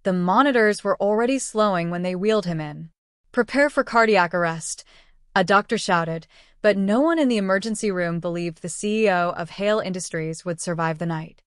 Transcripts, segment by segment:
The monitors were already slowing when they wheeled him in. "Prepare for cardiac arrest," a doctor shouted, but no one in the emergency room believed the CEO of Hale Industries would survive the night.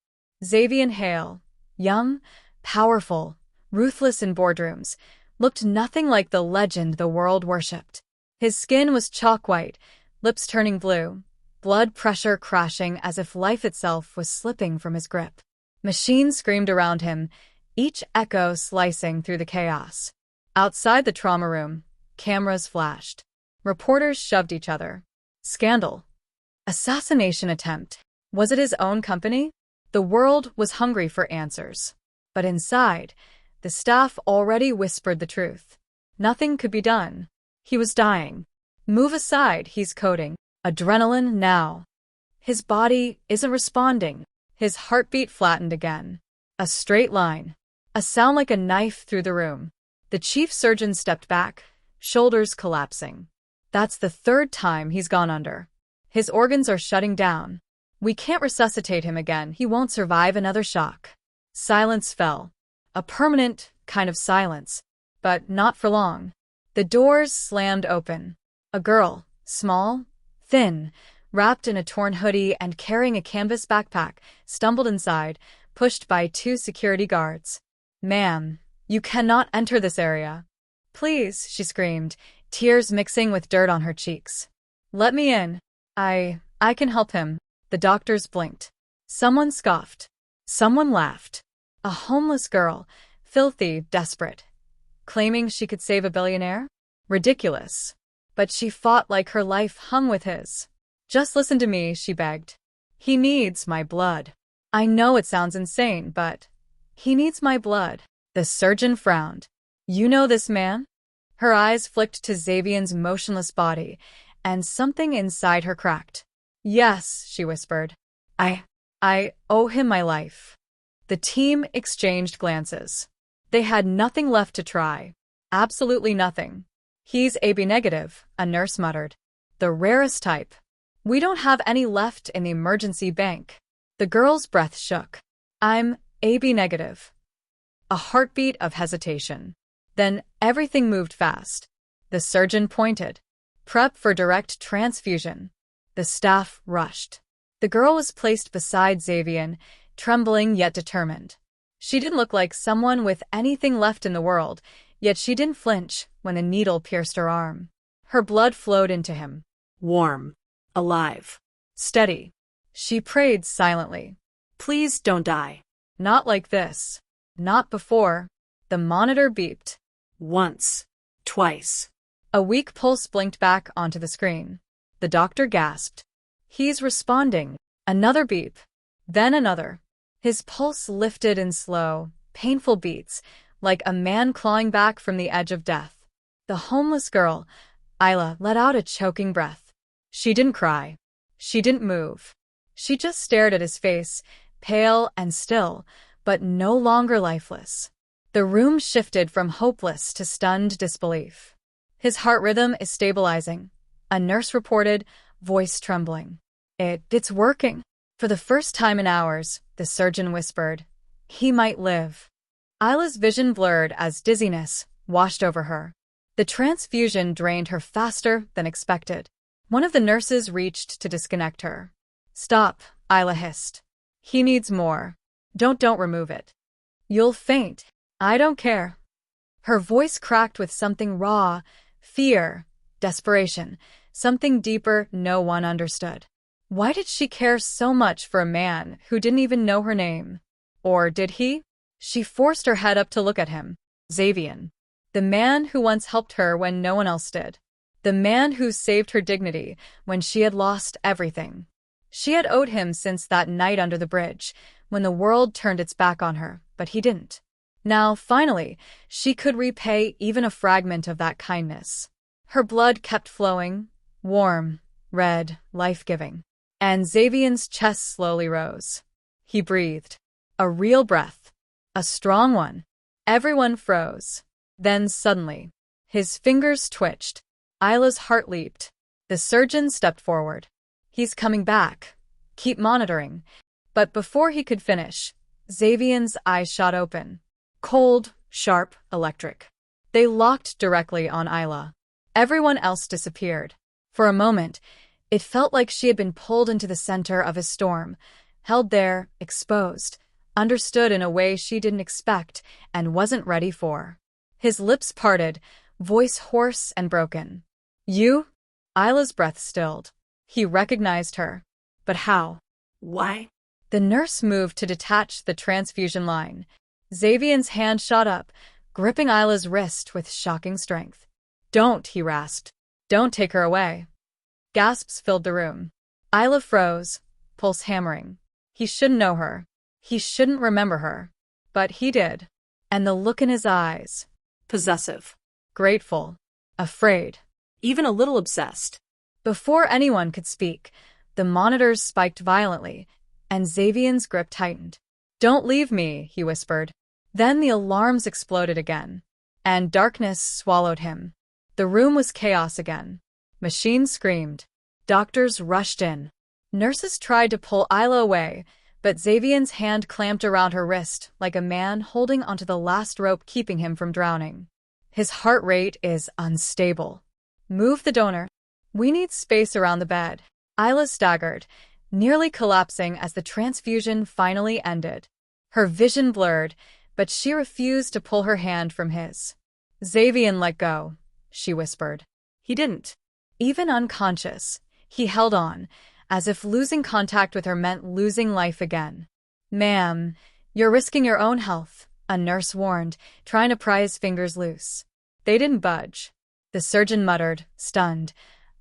Xavier Hale, young, powerful, ruthless in boardrooms, looked nothing like the legend the world worshipped. His skin was chalk white, lips turning blue, blood pressure crashing as if life itself was slipping from his grip. Machines screamed around him, each echo slicing through the chaos. Outside the trauma room, cameras flashed. Reporters shoved each other. Scandal. Assassination attempt. Was it his own company? The world was hungry for answers. But inside, the staff already whispered the truth. Nothing could be done. He was dying. "Move aside," he's coding. "Adrenaline now." His body isn't responding. His heartbeat flattened again. A straight line. A sound like a knife through the room. The chief surgeon stepped back, shoulders collapsing. That's the third time he's gone under. His organs are shutting down. "We can't resuscitate him again. He won't survive another shock." Silence fell. A permanent kind of silence, but not for long. The doors slammed open. A girl, small, thin, wrapped in a torn hoodie and carrying a canvas backpack, stumbled inside, pushed by 2 security guards. "Ma'am, you cannot enter this area." "Please," she screamed, tears mixing with dirt on her cheeks. "Let me in. I can help him." The doctors blinked. Someone scoffed. Someone laughed. A homeless girl, filthy, desperate, claiming she could save a billionaire? Ridiculous. But she fought like her life hung with his. "Just listen to me," she begged. "He needs my blood. I know it sounds insane, but he needs my blood." The surgeon frowned. "You know this man?" Her eyes flicked to Xavier's motionless body, and something inside her cracked. "Yes," she whispered. I owe him my life." The team exchanged glances. They had nothing left to try. Absolutely nothing. "He's AB negative," a nurse muttered. "The rarest type. We don't have any left in the emergency bank." The girl's breath shook. "I'm AB negative." A heartbeat of hesitation. Then everything moved fast. The surgeon pointed. "Prep for direct transfusion." The staff rushed. The girl was placed beside Xavier, trembling yet determined. She didn't look like someone with anything left in the world, yet she didn't flinch when the needle pierced her arm. Her blood flowed into him. Warm. Alive. Steady. She prayed silently. "Please don't die." "Not like this. Not before." The monitor beeped. Once. Twice. A weak pulse blinked back onto the screen. The doctor gasped. "He's responding." Another beep. Then another. His pulse lifted in slow, painful beats, like a man clawing back from the edge of death. The homeless girl, Isla, let out a choking breath. She didn't cry. She didn't move. She just stared at his face, pale and still, but no longer lifeless. The room shifted from hopeless to stunned disbelief. "His heart rhythm is stabilizing," a nurse reported, voice trembling. It's working." For the first time in hours, the surgeon whispered, "He might live." Isla's vision blurred as dizziness washed over her. The transfusion drained her faster than expected. One of the nurses reached to disconnect her. "Stop," Isla hissed. "He needs more. Don't remove it. You'll faint." "I don't care." Her voice cracked with something raw, fear, desperation, something deeper no one understood. Why did she care so much for a man who didn't even know her name? Or did he? She forced her head up to look at him. Xavier. The man who once helped her when no one else did. The man who saved her dignity when she had lost everything. She had owed him since that night under the bridge, when the world turned its back on her, but he didn't. Now, finally, she could repay even a fragment of that kindness. Her blood kept flowing, warm, red, life-giving. And Xavier's chest slowly rose. He breathed. A real breath. A strong one. Everyone froze. Then suddenly, his fingers twitched. Isla's heart leaped. The surgeon stepped forward. "He's coming back. Keep monitoring." But before he could finish, Xavier's eyes shot open. Cold, sharp, electric. They locked directly on Isla. Everyone else disappeared. For a moment, it felt like she had been pulled into the center of a storm, held there, exposed, understood in a way she didn't expect and wasn't ready for. His lips parted, voice hoarse and broken. You? Isla's breath stilled. He recognized her. But how? Why? The nurse moved to detach the transfusion line. Xavier's hand shot up, gripping Isla's wrist with shocking strength. Don't, he rasped. Don't take her away. Gasps filled the room. Isla froze, pulse hammering. He shouldn't know her. He shouldn't remember her. But he did. And the look in his eyes. Possessive. Grateful. Afraid. Even a little obsessed. Before anyone could speak, the monitors spiked violently, and Xavier's grip tightened. Don't leave me, he whispered. Then the alarms exploded again, and darkness swallowed him. The room was chaos again. Machines screamed. Doctors rushed in. Nurses tried to pull Isla away, but Xavier's hand clamped around her wrist like a man holding onto the last rope keeping him from drowning. His heart rate is unstable. Move the donor. We need space around the bed. Isla staggered, nearly collapsing as the transfusion finally ended. Her vision blurred, but she refused to pull her hand from his. Xavier let go, she whispered. He didn't. Even unconscious, he held on, as if losing contact with her meant losing life again. Ma'am, you're risking your own health, a nurse warned, trying to pry his fingers loose. They didn't budge. The surgeon muttered, stunned.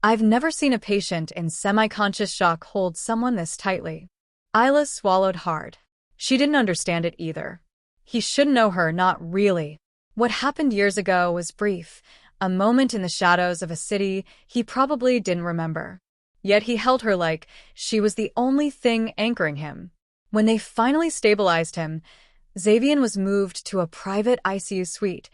I've never seen a patient in semi-conscious shock hold someone this tightly. Isla swallowed hard. She didn't understand it either. He should know her, not really. What happened years ago was brief, a moment in the shadows of a city he probably didn't remember. Yet he held her like she was the only thing anchoring him. When they finally stabilized him, Xavier was moved to a private ICU suite,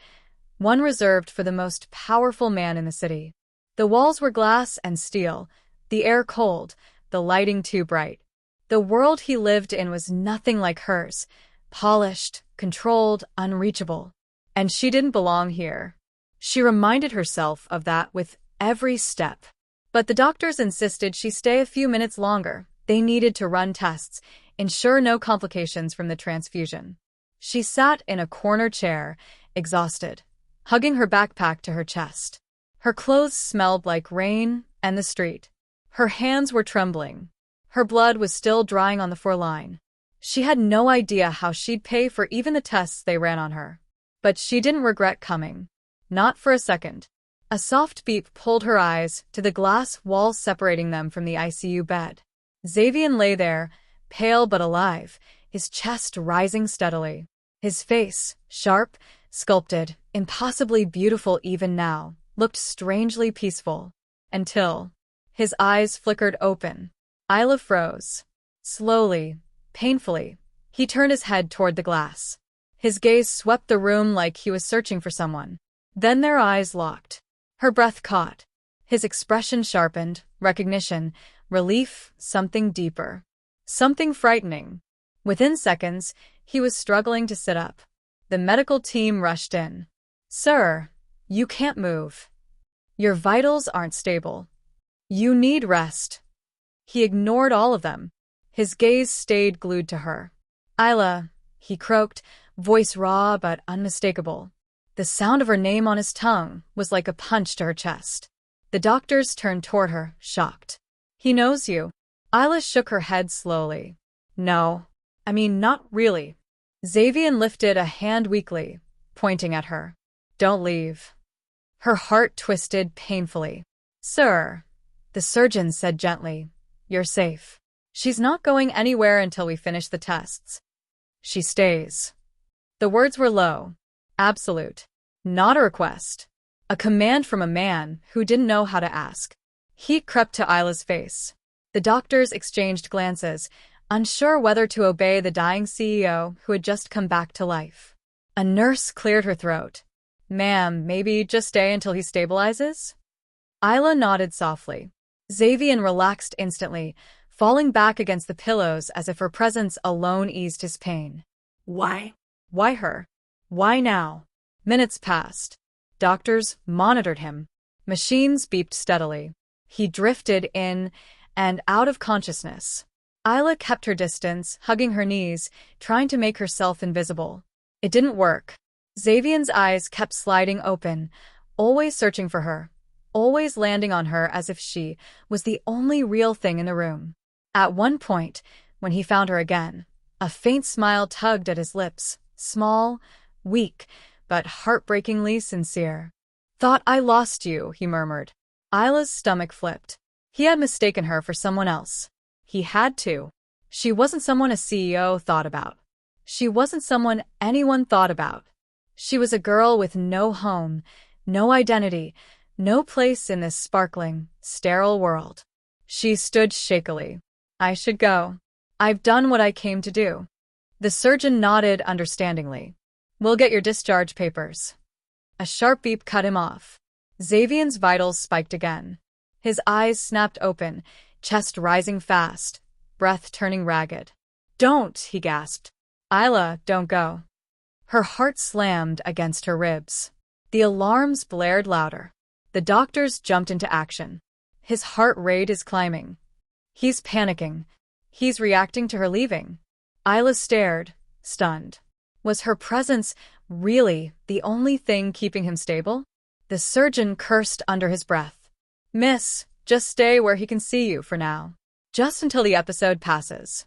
one reserved for the most powerful man in the city. The walls were glass and steel, the air cold, the lighting too bright. The world he lived in was nothing like hers, polished, controlled, unreachable. And she didn't belong here. She reminded herself of that with every step. But the doctors insisted she stay a few minutes longer. They needed to run tests, ensure no complications from the transfusion. She sat in a corner chair, exhausted, hugging her backpack to her chest. Her clothes smelled like rain and the street. Her hands were trembling. Her blood was still drying on the floor line. She had no idea how she'd pay for even the tests they ran on her. But she didn't regret coming. Not for a second. A soft beep pulled her eyes to the glass wall separating them from the ICU bed. Xavier lay there, pale but alive, his chest rising steadily. His face, sharp, sculpted, impossibly beautiful even now, looked strangely peaceful. Until his eyes flickered open. Isla froze. Slowly, painfully, he turned his head toward the glass. His gaze swept the room like he was searching for someone. Then their eyes locked. Her breath caught. His expression sharpened, recognition, relief, something deeper. Something frightening. Within seconds, he was struggling to sit up. The medical team rushed in. Sir, you can't move. Your vitals aren't stable. You need rest. He ignored all of them. His gaze stayed glued to her. Isla, he croaked, voice raw but unmistakable. The sound of her name on his tongue was like a punch to her chest. The doctors turned toward her, shocked. He knows you. Isla shook her head slowly. No. I mean, not really. Xavier lifted a hand weakly, pointing at her. Don't leave. Her heart twisted painfully. Sir, the surgeon said gently, you're safe. She's not going anywhere until we finish the tests. She stays. The words were low, absolute, not a request. A command from a man who didn't know how to ask. Heat crept to Isla's face. The doctors exchanged glances, unsure whether to obey the dying CEO who had just come back to life. A nurse cleared her throat. Ma'am, maybe just stay until he stabilizes? Isla nodded softly. Xavier relaxed instantly, falling back against the pillows as if her presence alone eased his pain. Why? Why her? Why now? Minutes passed. Doctors monitored him. Machines beeped steadily. He drifted in and out of consciousness. Isla kept her distance, hugging her knees, trying to make herself invisible. It didn't work. Xavier's eyes kept sliding open, always searching for her, always landing on her as if she was the only real thing in the room. At one point, when he found her again, a faint smile tugged at his lips, small, weak, but heartbreakingly sincere. "Thought I lost you," he murmured. Isla's stomach flipped. He had mistaken her for someone else. He had to. She wasn't someone a CEO thought about. She wasn't someone anyone thought about. She was a girl with no home, no identity, no place in this sparkling, sterile world. She stood shakily. "I should go. I've done what I came to do." The surgeon nodded understandingly. "We'll get your discharge papers." A sharp beep cut him off. Xavier's vitals spiked again. His eyes snapped open, chest rising fast, breath turning ragged. "Don't," he gasped. "Isla, don't go." Her heart slammed against her ribs. The alarms blared louder. The doctors jumped into action. His heart rate is climbing. He's panicking. He's reacting to her leaving. Isla stared, stunned. Was her presence really the only thing keeping him stable? The surgeon cursed under his breath. "Miss, just stay where he can see you for now. Just until the episode passes."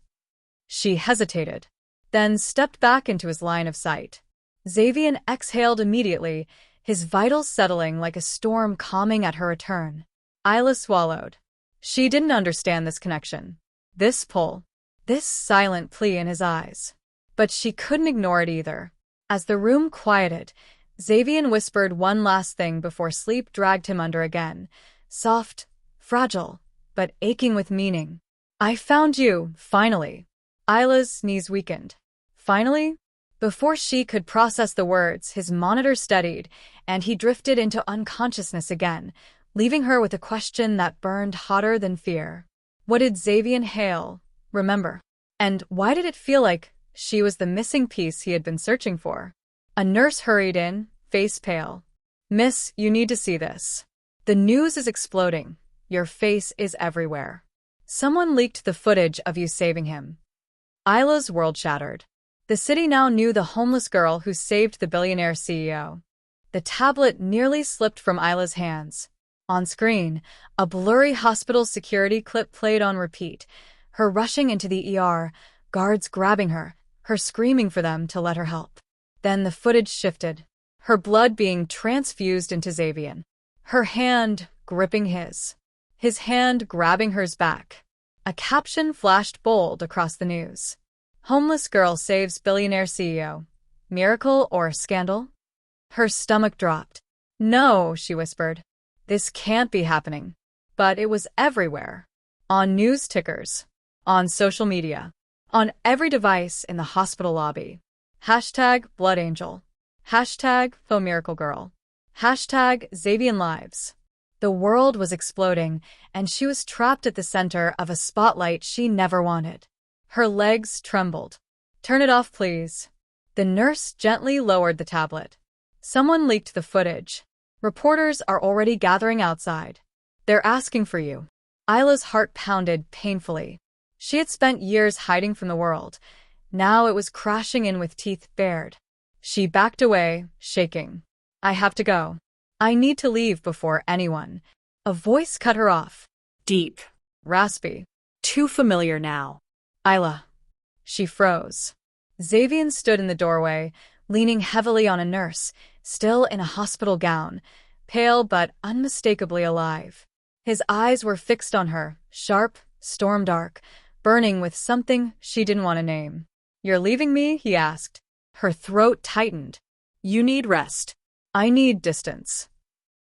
She hesitated, then stepped back into his line of sight. Xavier exhaled immediately, his vitals settling like a storm calming at her return. Isla swallowed. She didn't understand this connection, this pull, this silent plea in his eyes. But she couldn't ignore it either. As the room quieted, Xavier whispered one last thing before sleep dragged him under again. Soft, fragile, but aching with meaning. "I found you, finally." Isla's knees weakened. "Finally?" Before she could process the words, his monitor steadied, and he drifted into unconsciousness again, leaving her with a question that burned hotter than fear. What did Xavier Hale remember? And why did it feel like she was the missing piece he had been searching for? A nurse hurried in, face pale. "Miss, you need to see this. The news is exploding. Your face is everywhere. Someone leaked the footage of you saving him." Isla's world shattered. The city now knew the homeless girl who saved the billionaire CEO. The tablet nearly slipped from Isla's hands. On screen, a blurry hospital security clip played on repeat, her rushing into the ER, guards grabbing her screaming for them to let her help. Then the footage shifted, her blood being transfused into Xavier, her hand gripping his hand grabbing hers back. A caption flashed bold across the news. "Homeless girl saves billionaire CEO. Miracle or scandal?" Her stomach dropped. "No," she whispered. "This can't be happening." But it was everywhere. On news tickers. On social media. On every device in the hospital lobby. Hashtag Blood Angel. Hashtag Faux Miracle Girl. Hashtag Xavier Lives. The world was exploding, and she was trapped at the center of a spotlight she never wanted. Her legs trembled. "Turn it off, please." The nurse gently lowered the tablet. "Someone leaked the footage. Reporters are already gathering outside. They're asking for you." Isla's heart pounded painfully. She had spent years hiding from the world. Now it was crashing in with teeth bared. She backed away, shaking. "I have to go. I need to leave before anyone." A voice cut her off. Deep. Raspy. Too familiar now. "Isla." She froze. Xavier stood in the doorway, leaning heavily on a nurse, still in a hospital gown, pale but unmistakably alive. His eyes were fixed on her, sharp, storm-dark, burning with something she didn't want to name. "You're leaving me?" he asked. Her throat tightened. "You need rest." "I need distance."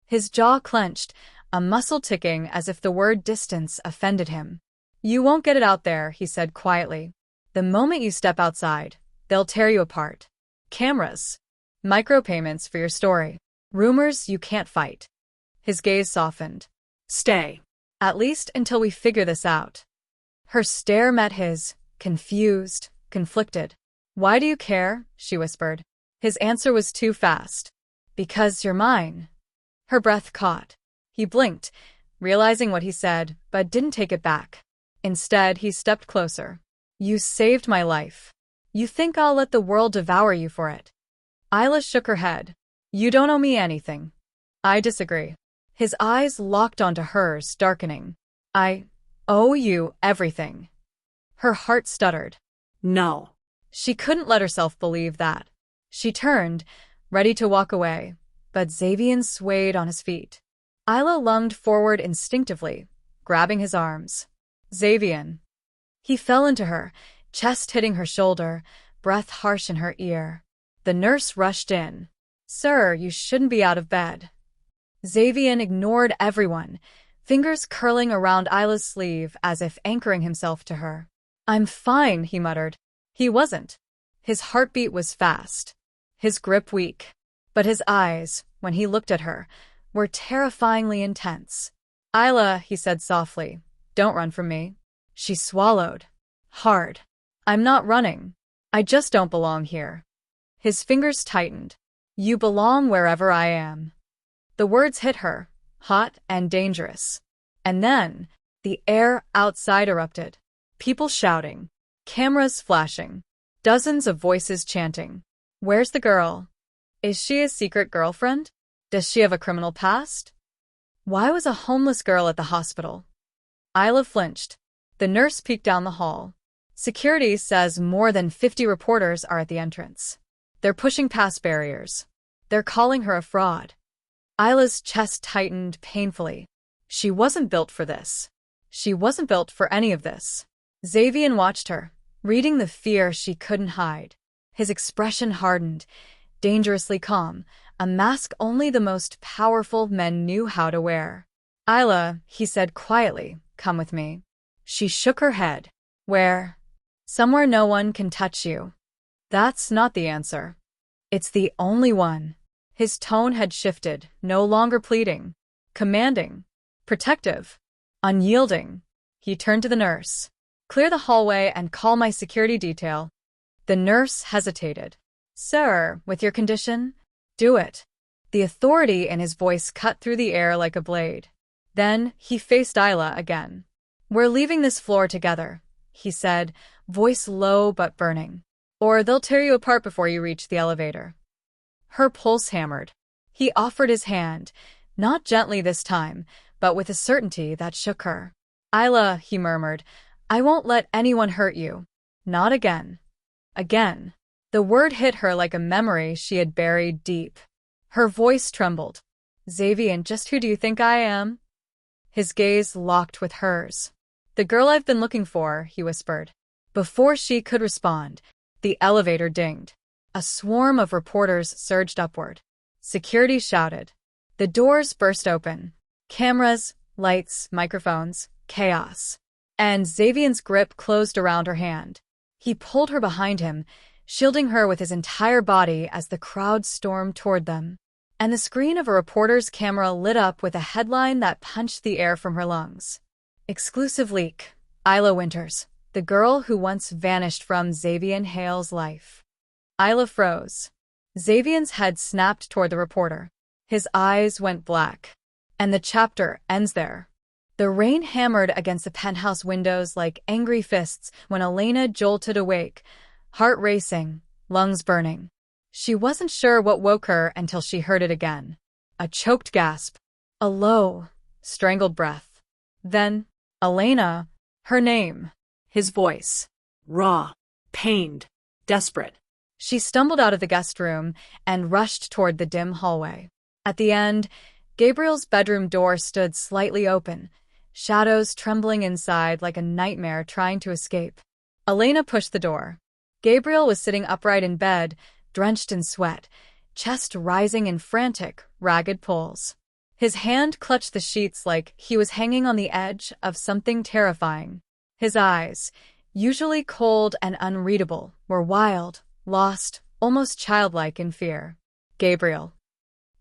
His jaw clenched, a muscle ticking as if the word distance offended him. "You won't get it out there," he said quietly. "The moment you step outside, they'll tear you apart. Cameras. Micropayments for your story. Rumors you can't fight." His gaze softened. "Stay. "At least until we figure this out." Her stare met his, confused, conflicted. "Why do you care?" she whispered. His answer was too fast. Because you're mine. Her breath caught. He blinked, realizing what he said, but didn't take it back. Instead, he stepped closer. You saved my life. You think I'll let the world devour you for it? Isla shook her head. You don't owe me anything. I disagree. His eyes locked onto hers, darkening. I owe you everything. Her heart stuttered. No. She couldn't let herself believe that. She turned, ready to walk away, but Xavian swayed on his feet. Isla lunged forward instinctively, grabbing his arms. Xavian. He fell into her, chest hitting her shoulder, breath harsh in her ear. The nurse rushed in. Sir, you shouldn't be out of bed. Xavian ignored everyone, fingers curling around Isla's sleeve as if anchoring himself to her. I'm fine, he muttered. He wasn't. His heartbeat was fast, his grip weak. But his eyes, when he looked at her, were terrifyingly intense. Isla, he said softly, don't run from me. She swallowed. Hard. I'm not running. I just don't belong here. His fingers tightened. You belong wherever I am. The words hit her, hot and dangerous. And then, the air outside erupted. People shouting. Cameras flashing. Dozens of voices chanting. Where's the girl? Is she a secret girlfriend? Does she have a criminal past? Why was a homeless girl at the hospital? Isla flinched. The nurse peeked down the hall. Security says more than 50 reporters are at the entrance. They're pushing past barriers. They're calling her a fraud. Isla's chest tightened painfully. She wasn't built for this. She wasn't built for any of this. Xavian watched her, reading the fear she couldn't hide. His expression hardened, dangerously calm, a mask only the most powerful men knew how to wear. Isla, he said quietly, come with me. She shook her head. Where? Somewhere no one can touch you. That's not the answer. It's the only one. His tone had shifted, no longer pleading, commanding, protective, unyielding. He turned to the nurse. Clear the hallway and call my security detail. The nurse hesitated. Sir, with your condition? Do it. The authority in his voice cut through the air like a blade. Then he faced Isla again. We're leaving this floor together, he said, voice low but burning. Or they'll tear you apart before you reach the elevator. Her pulse hammered. He offered his hand, not gently this time, but with a certainty that shook her. Isla, he murmured, I won't let anyone hurt you. Not again. Again. The word hit her like a memory she had buried deep. Her voice trembled. Xavian, just who do you think I am? His gaze locked with hers. The girl I've been looking for, he whispered. Before she could respond, the elevator dinged. A swarm of reporters surged upward. Security shouted. The doors burst open. Cameras, lights, microphones, chaos. And Xavian's grip closed around her hand. He pulled her behind him, shielding her with his entire body as the crowd stormed toward them. And the screen of a reporter's camera lit up with a headline that punched the air from her lungs. Exclusive leak. Isla Winters, the girl who once vanished from Xavian Hale's life. Isla froze. Xavian's head snapped toward the reporter. His eyes went black. And the chapter ends there. The rain hammered against the penthouse windows like angry fists when Elena jolted awake, heart racing, lungs burning. She wasn't sure what woke her until she heard it again. A choked gasp. A low, strangled breath. Then, Elena, her name. His voice. Raw, pained, desperate. She stumbled out of the guest room and rushed toward the dim hallway. At the end, Gabriel's bedroom door stood slightly open, shadows trembling inside like a nightmare trying to escape. Elena pushed the door. Gabriel was sitting upright in bed, drenched in sweat, chest rising in frantic, ragged pulls. His hand clutched the sheets like he was hanging on the edge of something terrifying. His eyes, usually cold and unreadable, were wild, lost, almost childlike in fear. Gabriel.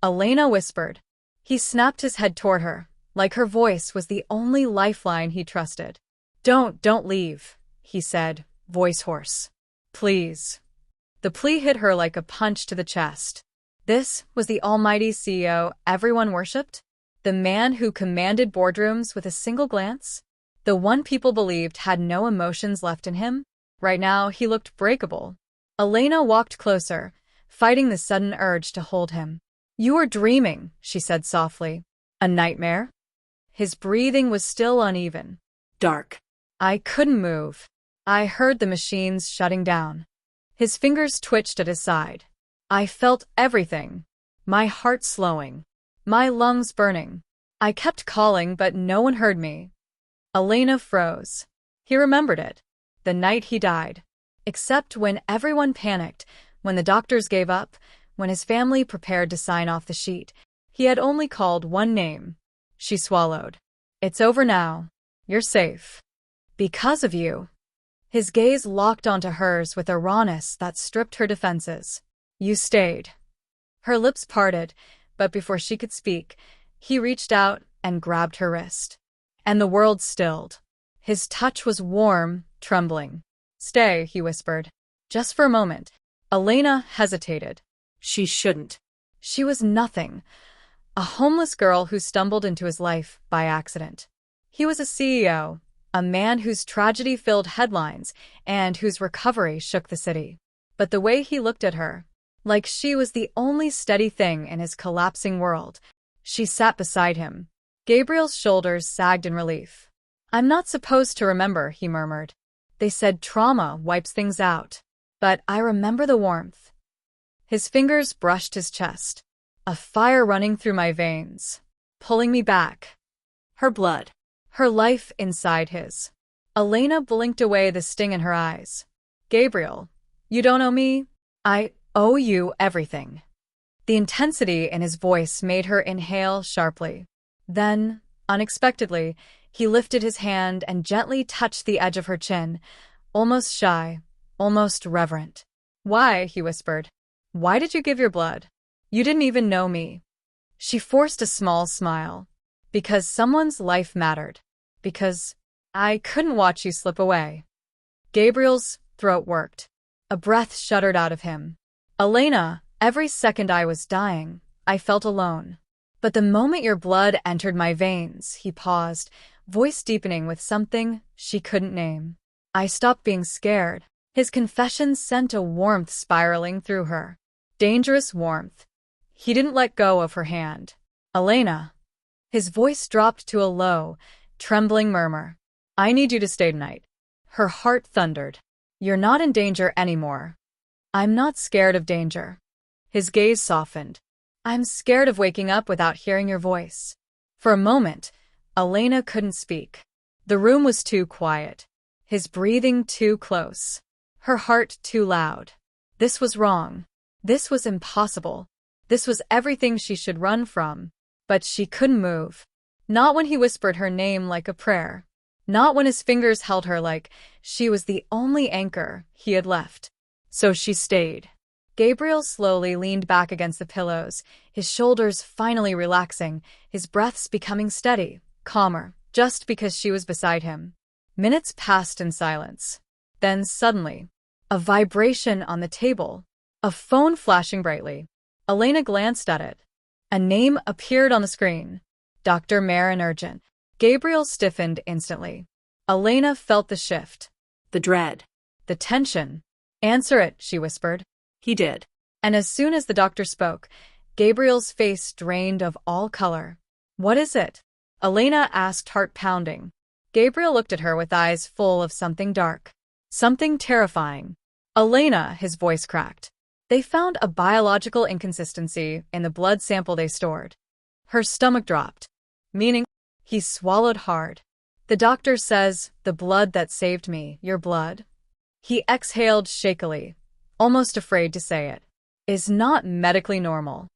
Elena whispered. He snapped his head toward her, like her voice was the only lifeline he trusted. Don't leave, he said, voice hoarse. Please. The plea hit her like a punch to the chest. This was the almighty CEO everyone worshipped? The man who commanded boardrooms with a single glance? The one people believed had no emotions left in him? Right now, he looked breakable. Elena walked closer, fighting the sudden urge to hold him. "You are dreaming," she said softly. "A nightmare?" His breathing was still uneven. Dark. I couldn't move. I heard the machines shutting down. His fingers twitched at his side. I felt everything. My heart slowing. My lungs burning. I kept calling, but no one heard me. Elena froze. He remembered it. The night he died. Except when everyone panicked, when the doctors gave up, when his family prepared to sign off the sheet, he had only called one name. She swallowed. "It's over now. You're safe. Because of you." His gaze locked onto hers with a rawness that stripped her defenses. "You stayed." Her lips parted, but before she could speak, he reached out and grabbed her wrist. And the world stilled. His touch was warm, trembling. "Stay," he whispered. "Just for a moment." Elena hesitated. She shouldn't. She was nothing. A homeless girl who stumbled into his life by accident. He was a CEO, a man whose tragedy filled headlines and whose recovery shook the city. But the way he looked at her, like she was the only steady thing in his collapsing world. She sat beside him. Gabriel's shoulders sagged in relief. "I'm not supposed to remember," he murmured. "They said trauma wipes things out. But I remember the warmth." His fingers brushed his chest. "A fire running through my veins, pulling me back." Her blood. Her life inside his. Elena blinked away the sting in her eyes. "Gabriel, you don't owe me. I owe you everything." The intensity in his voice made her inhale sharply. Then, unexpectedly, he lifted his hand and gently touched the edge of her chin, almost shy, almost reverent. "Why?" he whispered. "Why did you give your blood? You didn't even know me." She forced a small smile. "Because someone's life mattered. Because I couldn't watch you slip away." Gabriel's throat worked. A breath shuddered out of him. "Elena, every second I was dying, I felt alone. But the moment your blood entered my veins," he paused, voice deepening with something she couldn't name. "I stopped being scared." His confession sent a warmth spiraling through her. Dangerous warmth. He didn't let go of her hand. "Elena." His voice dropped to a low, trembling murmur. "I need you to stay tonight." Her heart thundered. "You're not in danger anymore." "I'm not scared of danger." His gaze softened. "I'm scared of waking up without hearing your voice." For a moment, Elena couldn't speak. The room was too quiet. His breathing too close. Her heart too loud. This was wrong. This was impossible. This was everything she should run from. But she couldn't move. Not when he whispered her name like a prayer. Not when his fingers held her like she was the only anchor he had left. So she stayed. Gabriel slowly leaned back against the pillows, his shoulders finally relaxing, his breaths becoming steady, calmer, just because she was beside him. Minutes passed in silence. Then suddenly, a vibration on the table, a phone flashing brightly. Elena glanced at it. A name appeared on the screen. Dr. Marin Urgent. Gabriel stiffened instantly. Elena felt the shift. The dread. The tension. "Answer it," she whispered. He did. And as soon as the doctor spoke, Gabriel's face drained of all color. "What is it?" Elena asked, heart pounding. Gabriel looked at her with eyes full of something dark. Something terrifying. "Elena," his voice cracked. "They found a biological inconsistency in the blood sample they stored." Her stomach dropped. "Meaning?" He swallowed hard. "The doctor says, the blood that saved me, your blood," he exhaled shakily, almost afraid to say it, "is not medically normal."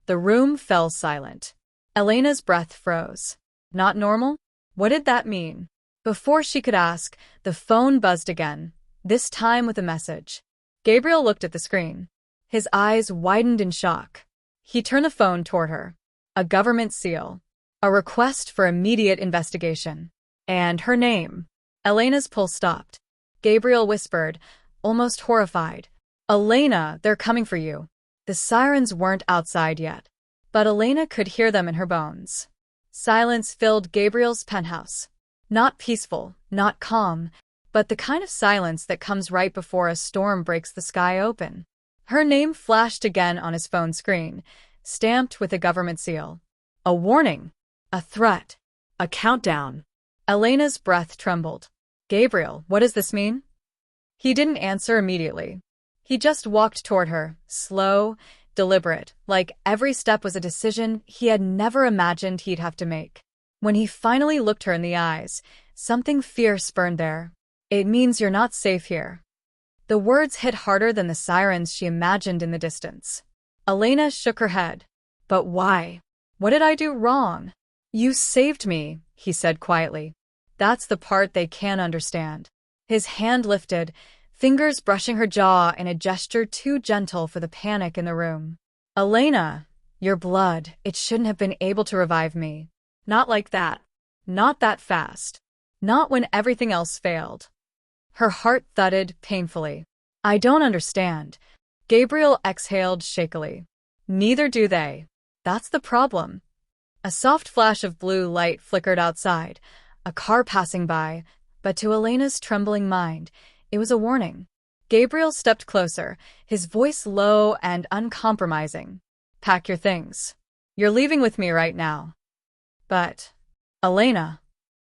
The room fell silent. Elena's breath froze. Not normal? What did that mean? Before she could ask, the phone buzzed again, this time with a message. Gabriel looked at the screen. His eyes widened in shock. He turned the phone toward her. A government seal. A request for immediate investigation. And her name. Elena's pulse stopped. Gabriel whispered, almost horrified, Elena, they're coming for you. The sirens weren't outside yet, but Elena could hear them in her bones. Silence filled Gabriel's penthouse. Not peaceful, not calm, but the kind of silence that comes right before a storm breaks the sky open. Her name flashed again on his phone screen, stamped with a government seal. A warning, a threat, A countdown. Elena's breath trembled. Gabriel, what does this mean? He didn't answer immediately. He just walked toward her, slow, deliberate, like every step was a decision he had never imagined he'd have to make. When he finally looked her in the eyes, something fierce burned there. It means you're not safe here. The words hit harder than the sirens she imagined in the distance. Elena shook her head. But why? What did I do wrong? You saved me, he said quietly. That's the part they can't understand. His hand lifted, fingers brushing her jaw in a gesture too gentle for the panic in the room. Elena, your blood, it shouldn't have been able to revive me. Not like that. Not that fast. Not when everything else failed. Her heart thudded painfully. I don't understand. Gabriel exhaled shakily. Neither do they. That's the problem. A soft flash of blue light flickered outside, a car passing by, but to Elena's trembling mind, it was a warning. Gabriel stepped closer, his voice low and uncompromising. Pack your things. You're leaving with me right now. But, Elena.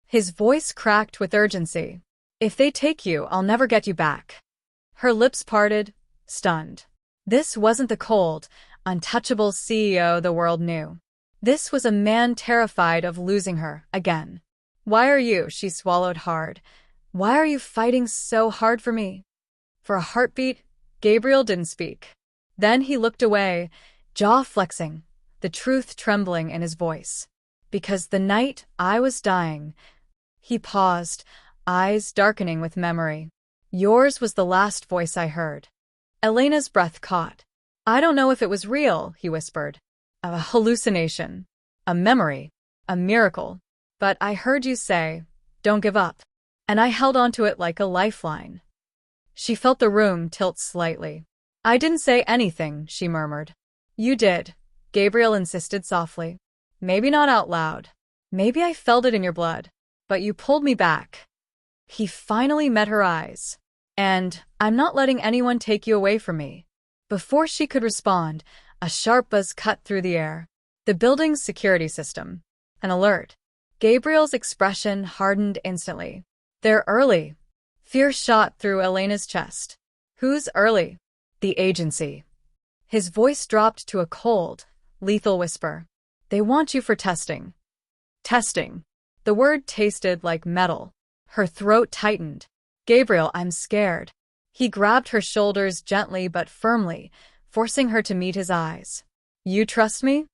His voice cracked with urgency. If they take you, I'll never get you back. Her lips parted, stunned. This wasn't the cold, untouchable CEO the world knew. This was a man terrified of losing her again. Why are you? She swallowed hard. Why are you fighting so hard for me? For a heartbeat, Gabriel didn't speak. Then he looked away, jaw flexing, the truth trembling in his voice. Because the night I was dying, he paused, eyes darkening with memory. Yours was the last voice I heard. Elena's breath caught. I don't know if it was real, he whispered. A hallucination. A memory. A miracle. But I heard you say, don't give up. And I held onto it like a lifeline. She felt the room tilt slightly. I didn't say anything, she murmured. You did, Gabriel insisted softly. Maybe not out loud. Maybe I felt it in your blood. But you pulled me back. He finally met her eyes. And I'm not letting anyone take you away from me. Before she could respond, a sharp buzz cut through the air. The building's security system. An alert. Gabriel's expression hardened instantly. They're early. Fear shot through Elena's chest. Who's early? The agency. His voice dropped to a cold, lethal whisper. They want you for testing. Testing. The word tasted like metal. Her throat tightened. Gabriel, I'm scared. He grabbed her shoulders gently but firmly, forcing her to meet his eyes. You trust me?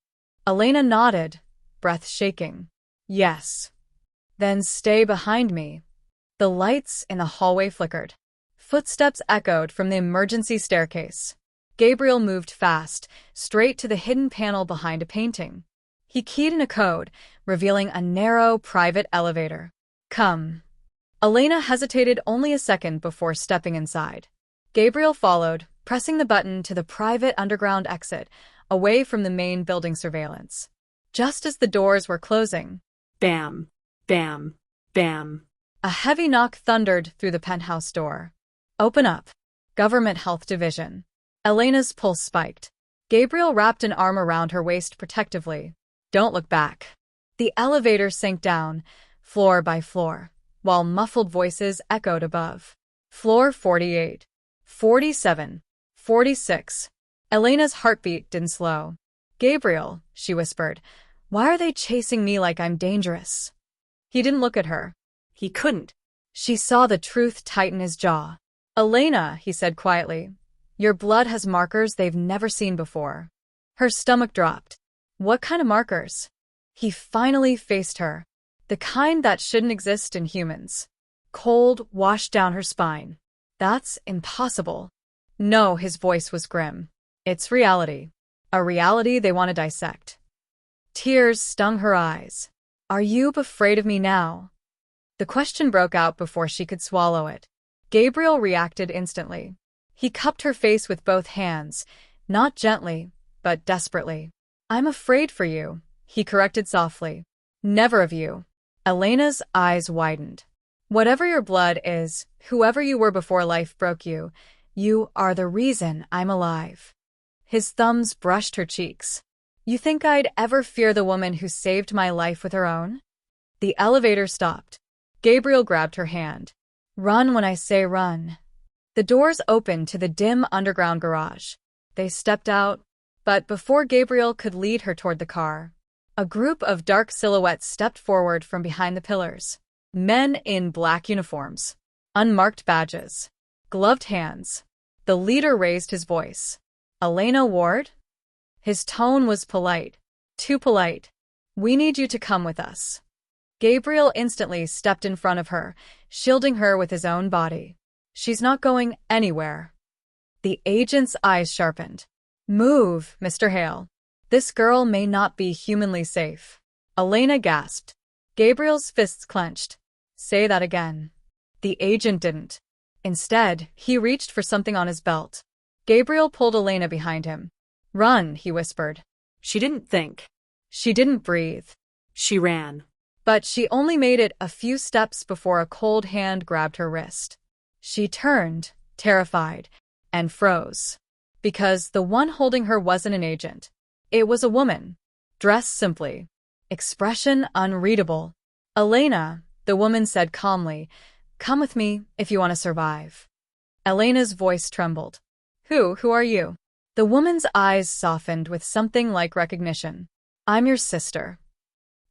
Elena nodded, breath shaking. Yes. Then stay behind me. The lights in the hallway flickered. Footsteps echoed from the emergency staircase. Gabriel moved fast, straight to the hidden panel behind a painting. He keyed in a code, revealing a narrow, private elevator. Come. Elena hesitated only a second before stepping inside. Gabriel followed, pressing the button to the private underground exit, away from the main building surveillance. Just as the doors were closing, Bam, bam, bam. A heavy knock thundered through the penthouse door. Open up. Government Health Division. Elena's pulse spiked. Gabriel wrapped an arm around her waist protectively. Don't look back. The elevator sank down, floor by floor, while muffled voices echoed above. Floor 48. 47. 46. Elena's heartbeat didn't slow. Gabriel, she whispered, why are they chasing me like I'm dangerous? He didn't look at her. He couldn't. She saw the truth tighten his jaw. Elena, he said quietly, your blood has markers they've never seen before. Her stomach dropped. What kind of markers? He finally faced her. The kind that shouldn't exist in humans. Cold washed down her spine. That's impossible. No, his voice was grim. It's reality. A reality they want to dissect. Tears stung her eyes. Are you afraid of me now? The question broke out before she could swallow it. Gabriel reacted instantly. He cupped her face with both hands, not gently, but desperately. I'm afraid for you, he corrected softly. Never of you. Elena's eyes widened. Whatever your blood is, whoever you were before life broke you, you are the reason I'm alive. His thumbs brushed her cheeks. You think I'd ever fear the woman who saved my life with her own? The elevator stopped. Gabriel grabbed her hand. Run when I say run. The doors opened to the dim underground garage. They stepped out, but before Gabriel could lead her toward the car, a group of dark silhouettes stepped forward from behind the pillars. Men in black uniforms, unmarked badges, gloved hands. The leader raised his voice. Elena Ward? His tone was polite. Too polite. We need you to come with us. Gabriel instantly stepped in front of her, shielding her with his own body. She's not going anywhere. The agent's eyes sharpened. Move, Mr. Hale. This girl may not be humanly safe. Elena gasped. Gabriel's fists clenched. Say that again. The agent didn't. Instead, he reached for something on his belt. Gabriel pulled Elena behind him. Run, he whispered. She didn't think. She didn't breathe. She ran. But she only made it a few steps before a cold hand grabbed her wrist. She turned, terrified, and froze. Because the one holding her wasn't an agent. It was a woman. Dressed simply. Expression unreadable. Elena, the woman said calmly, come with me if you want to survive. Elena's voice trembled. Who are you? The woman's eyes softened with something like recognition. I'm your sister.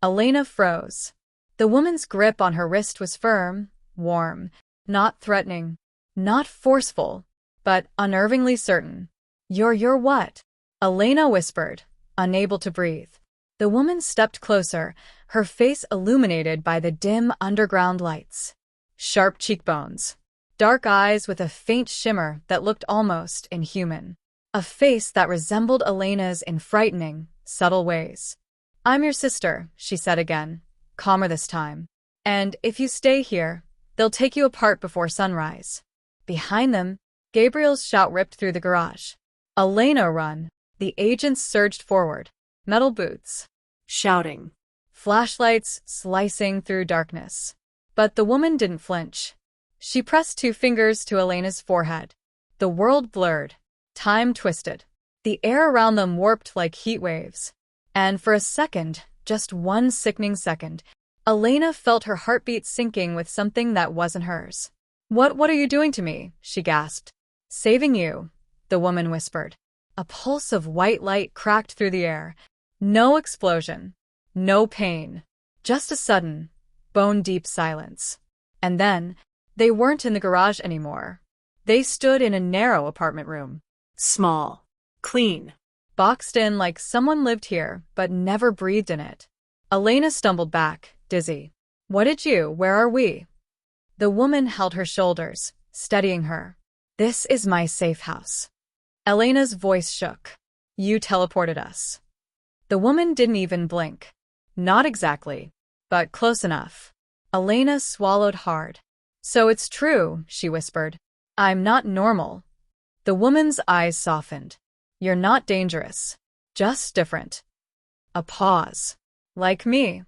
Elena froze. The woman's grip on her wrist was firm, warm, not threatening, not forceful, but unnervingly certain. You're what? Elena whispered, unable to breathe. The woman stepped closer, her face illuminated by the dim underground lights. Sharp cheekbones. Dark eyes with a faint shimmer that looked almost inhuman. A face that resembled Elena's in frightening, subtle ways. I'm your sister, she said again, calmer this time. And if you stay here, they'll take you apart before sunrise. Behind them, Gabriel's shout ripped through the garage. Elena, run! The agents surged forward. Metal boots. Shouting. Flashlights slicing through darkness. But the woman didn't flinch. She pressed 2 fingers to Elena's forehead. The world blurred. Time twisted. The air around them warped like heat waves. And for a second, just one sickening second, Elena felt her heartbeat sinking with something that wasn't hers. What are you doing to me? She gasped. Saving you, the woman whispered. A pulse of white light cracked through the air. No explosion. No pain. Just a sudden, bone-deep silence. And then, they weren't in the garage anymore. They stood in a narrow apartment room. Small. Clean. Boxed in like someone lived here, but never breathed in it. Elena stumbled back, dizzy. Where are we? The woman held her shoulders, steadying her. This is my safe house. Elena's voice shook. You teleported us. The woman didn't even blink. Not exactly, but close enough. Elena swallowed hard. So it's true, she whispered. I'm not normal. The woman's eyes softened. You're not dangerous. Just different. A pause. Like me.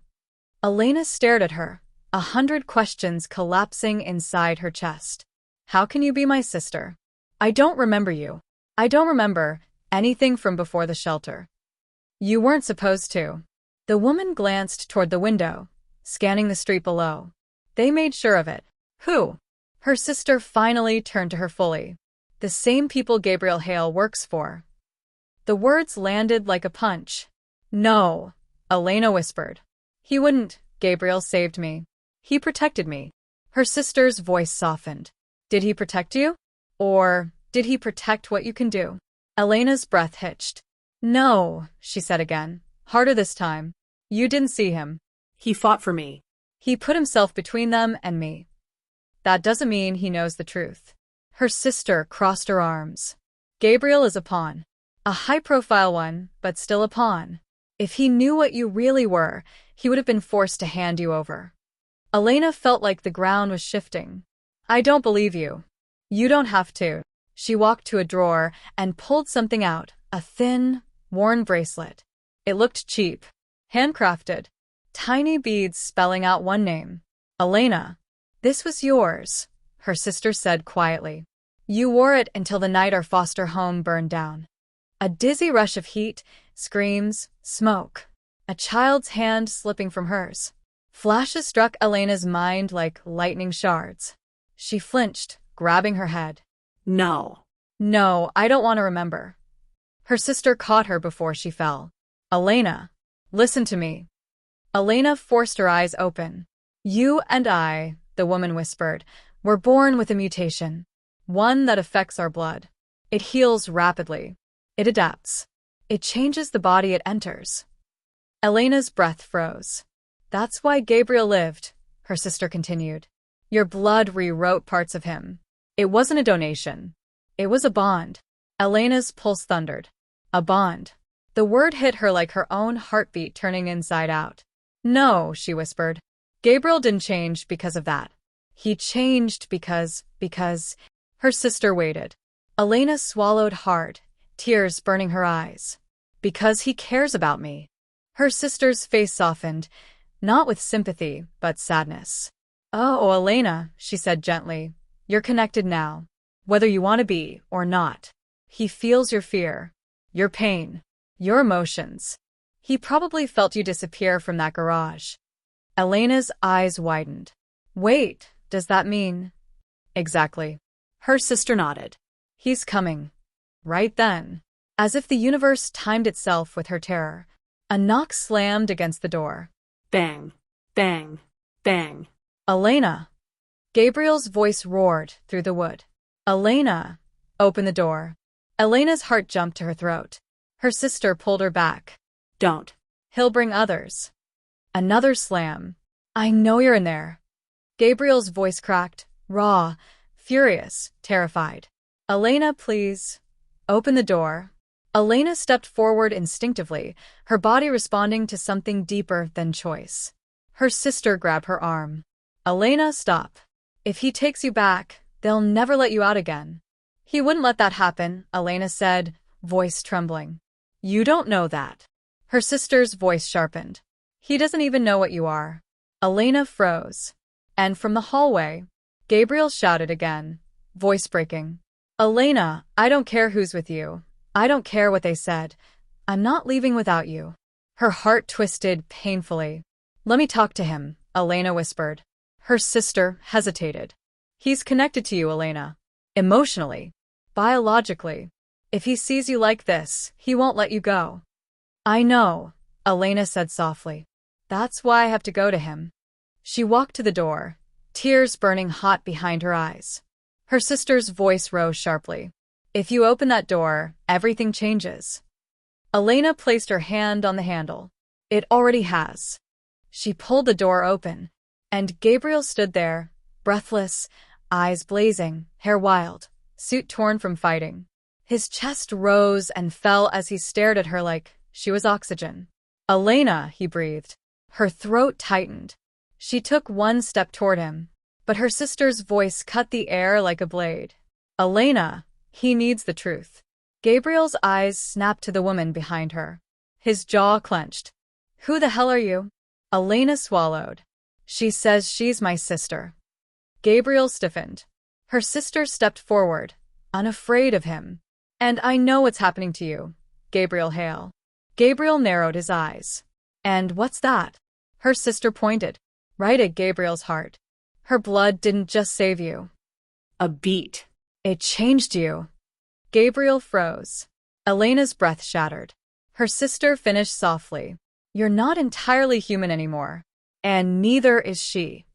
Elena stared at her, 100 questions collapsing inside her chest. How can you be my sister? I don't remember you. I don't remember anything from before the shelter. You weren't supposed to. The woman glanced toward the window, scanning the street below. They made sure of it. Who? Her sister finally turned to her fully. The same people Gabriel Hale works for. The words landed like a punch. No, Elena whispered. He wouldn't. Gabriel saved me. He protected me. Her sister's voice softened. Did he protect you? Or did he protect what you can do? Elena's breath hitched. No, she said again, harder this time. You didn't see him. He fought for me. He put himself between them and me. That doesn't mean he knows the truth. Her sister crossed her arms. Gabriel is a pawn. A high-profile one, but still a pawn. If he knew what you really were, he would have been forced to hand you over. Elena felt like the ground was shifting. I don't believe you. You don't have to. She walked to a drawer and pulled something out, a thin, worn bracelet. It looked cheap. Handcrafted. Tiny beads spelling out one name. Elena. This was yours, her sister said quietly. You wore it until the night our foster home burned down. A dizzy rush of heat, screams, smoke. A child's hand slipping from hers. Flashes struck Elena's mind like lightning shards. She flinched, grabbing her head. No. No, I don't want to remember. Her sister caught her before she fell. Elena, listen to me. Elena forced her eyes open. You and I, the woman whispered, were born with a mutation. One that affects our blood. It heals rapidly. It adapts. It changes the body it enters. Elena's breath froze. That's why Gabriel lived, her sister continued. Your blood rewrote parts of him. It wasn't a donation. It was a bond. Elena's pulse thundered. A bond. The word hit her like her own heartbeat turning inside out. No, she whispered. Gabriel didn't change because of that. He changed because... Her sister waited. Elena swallowed hard, tears burning her eyes. Because he cares about me. Her sister's face softened, not with sympathy, but sadness. Oh, Elena, she said gently. You're connected now. Whether you want to be or not. He feels your fear, your pain, your emotions. He probably felt you disappear from that garage. Elena's eyes widened. Wait, does that mean? Exactly. Her sister nodded. He's coming. Right then. As if the universe timed itself with her terror. A knock slammed against the door. Bang. Bang. Bang. Elena. Gabriel's voice roared through the wood. Elena. Open the door. Elena's heart jumped to her throat. Her sister pulled her back. Don't. He'll bring others. Another slam. I know you're in there. Gabriel's voice cracked, raw, furious, terrified. Elena, please. Open the door. Elena stepped forward instinctively, her body responding to something deeper than choice. Her sister grabbed her arm. Elena, stop. If he takes you back, they'll never let you out again. He wouldn't let that happen, Elena said, voice trembling. You don't know that. Her sister's voice sharpened. He doesn't even know what you are. Elena froze. And from the hallway, Gabriel shouted again, voice breaking. Elena, I don't care who's with you. I don't care what they said. I'm not leaving without you. Her heart twisted painfully. Let me talk to him, Elena whispered. Her sister hesitated. He's connected to you, Elena. Emotionally. Biologically. If he sees you like this, he won't let you go. I know, Elena said softly. That's why I have to go to him. She walked to the door, tears burning hot behind her eyes. Her sister's voice rose sharply. If you open that door, everything changes. Elena placed her hand on the handle. It already has. She pulled the door open, and Gabriel stood there, breathless, eyes blazing, hair wild, suit torn from fighting. His chest rose and fell as he stared at her like she was oxygen. Elena, he breathed. Her throat tightened. She took one step toward him, but her sister's voice cut the air like a blade. Elena, he needs the truth. Gabriel's eyes snapped to the woman behind her. His jaw clenched. Who the hell are you? Elena swallowed. She says she's my sister. Gabriel stiffened. Her sister stepped forward, unafraid of him. And I know what's happening to you, Gabriel Hale. Gabriel narrowed his eyes. And what's that? Her sister pointed, right at Gabriel's heart. Her blood didn't just save you. A beat. It changed you. Gabriel froze. Elena's breath shattered. Her sister finished softly. You're not entirely human anymore. And neither is she.